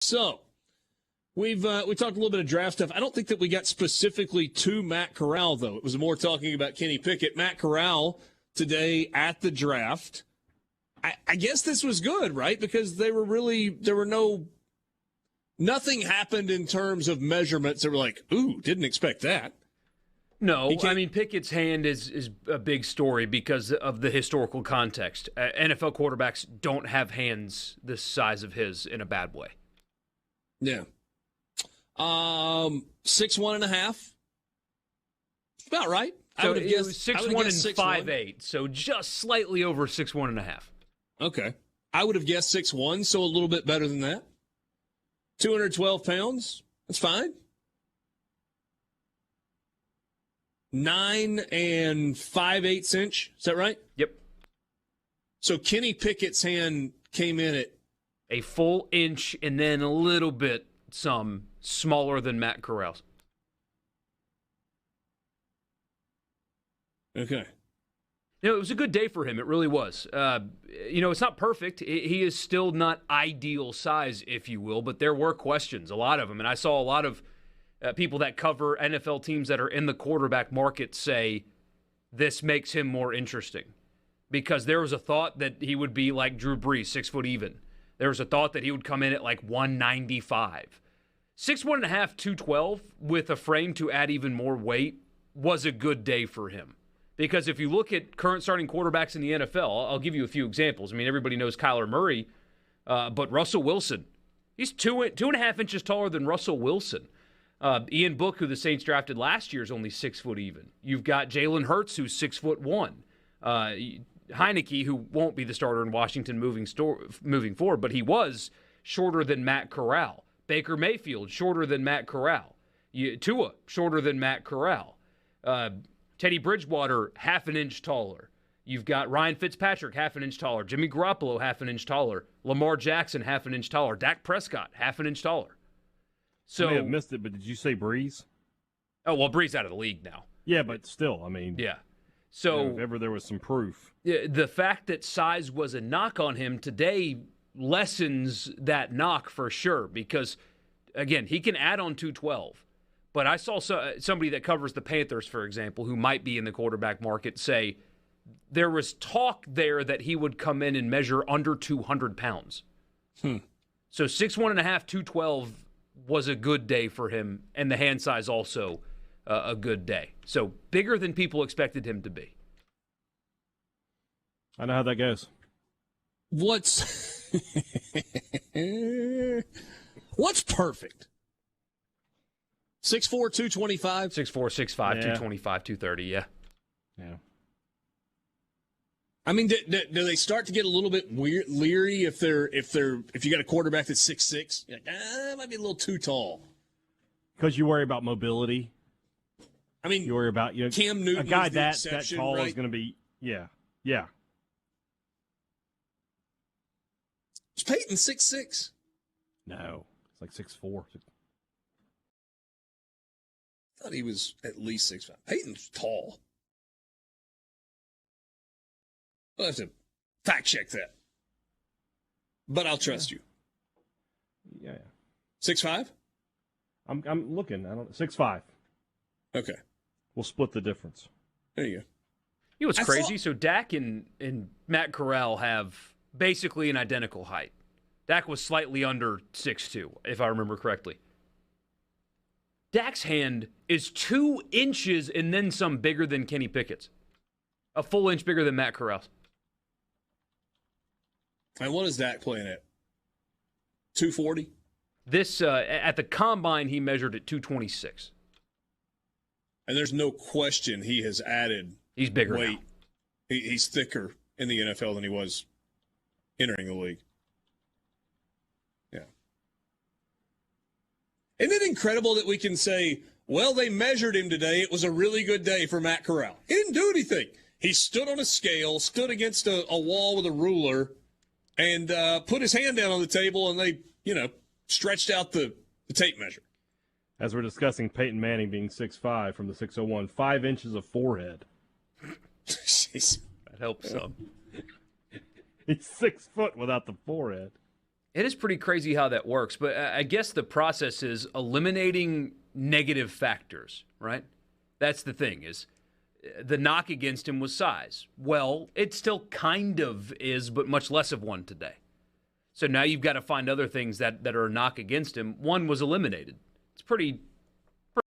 So, we talked a little bit of draft stuff. I don't think that we got specifically to Matt Corral, though. It was more talking about Kenny Pickett. Matt Corral today at the draft. I guess this was good, right? Because nothing happened in terms of measurements that were like, ooh, didn't expect that. No, I mean, Pickett's hand is a big story because of the historical context. NFL quarterbacks don't have hands this size of his in a bad way. Yeah. 6'1.5". About right. So it was 6'1" and 5'8", so just slightly over 6'1.5". Okay. I would have guessed 6'1", so a little bit better than that. 212 pounds. That's fine. 9 5/8 inch. Is that right? Yep. So Kenny Pickett's hand came in at a full inch and then a little bit smaller than Matt Corral's. Okay. It was a good day for him. It really was. It's not perfect. He is still not ideal size, if you will, but there were questions, a lot of them. And I saw a lot of people that cover NFL teams that are in the quarterback market say this makes him more interesting. Because there was a thought that he would be like Drew Brees, 6 foot even. There was a thought that he would come in at like 195. 6'1.5", 212 with a frame to add even more weight was a good day for him. Because if you look at current starting quarterbacks in the NFL, I'll give you a few examples. I mean, everybody knows Kyler Murray, but Russell Wilson, he's 2.5 inches taller than Russell Wilson. Ian Book, who the Saints drafted last year, is only 6 foot even. You've got Jalen Hurts, who's 6'1". Heineke, who won't be the starter in Washington moving forward, but he was shorter than Matt Corral. Baker Mayfield, shorter than Matt Corral. Tua, shorter than Matt Corral. Teddy Bridgewater, half an inch taller. You've got Ryan Fitzpatrick, half an inch taller. Jimmy Garoppolo, half an inch taller. Lamar Jackson, half an inch taller. Dak Prescott, half an inch taller. So, I may have missed it, but did you say Breeze? Oh, well, Breeze out of the league now. Yeah, but still, I mean. Yeah. So if ever there was some proof. The fact that size was a knock on him today lessens that knock for sure because, again, he can add on 212. But I saw somebody that covers the Panthers, for example, who might be in the quarterback market, say there was talk there that he would come in and measure under 200 pounds. So 6'1.5", 212 was a good day for him, and the hand size also a good day. So bigger than people expected him to be. I know how that goes. What's perfect? 6'4", 225? 6'4", 6'5", 225, 230, yeah. Yeah. I mean, do they start to get a little bit leery if you got a quarterback that's 6'6"? You're like, that might be a little too tall. Because you worry about mobility. I mean, you worry about Cam Newton. A guy that tall right? is going to be yeah. Is Peyton 6'6"? No, it's like 6'4". I thought he was at least 6'5". Peyton's tall. I'll have to fact check that. But I'll trust you. Yeah. 6'5"? I'm looking. I don't 6'5". Okay. We'll split the difference. There you go. You know what's crazy? So Dak and Matt Corral have basically an identical height. Dak was slightly under 6'2", if I remember correctly. Dak's hand is 2 inches and then some bigger than Kenny Pickett's. A full inch bigger than Matt Corral's. And what is Dak playing at? 240? This, at the combine, he measured at 226. And there's no question he has added He's bigger weight. now. He's thicker in the NFL than he was entering the league. Yeah. Isn't it incredible that we can say, well, they measured him today. It was a really good day for Matt Corral. He didn't do anything. He stood on a scale, stood against a wall with a ruler, and put his hand down on the table, and they, stretched out the tape measure. As we're discussing Peyton Manning being 6'5" from the 601, 5 inches of forehead. Jeez. That helps some. He's 6 foot without the forehead. It is pretty crazy how that works, but I guess the process is eliminating negative factors, right? That's the thing, is the knock against him was size. Well, it still kind of is, but much less of one today. So now you've got to find other things that are a knock against him. One was eliminated. It's pretty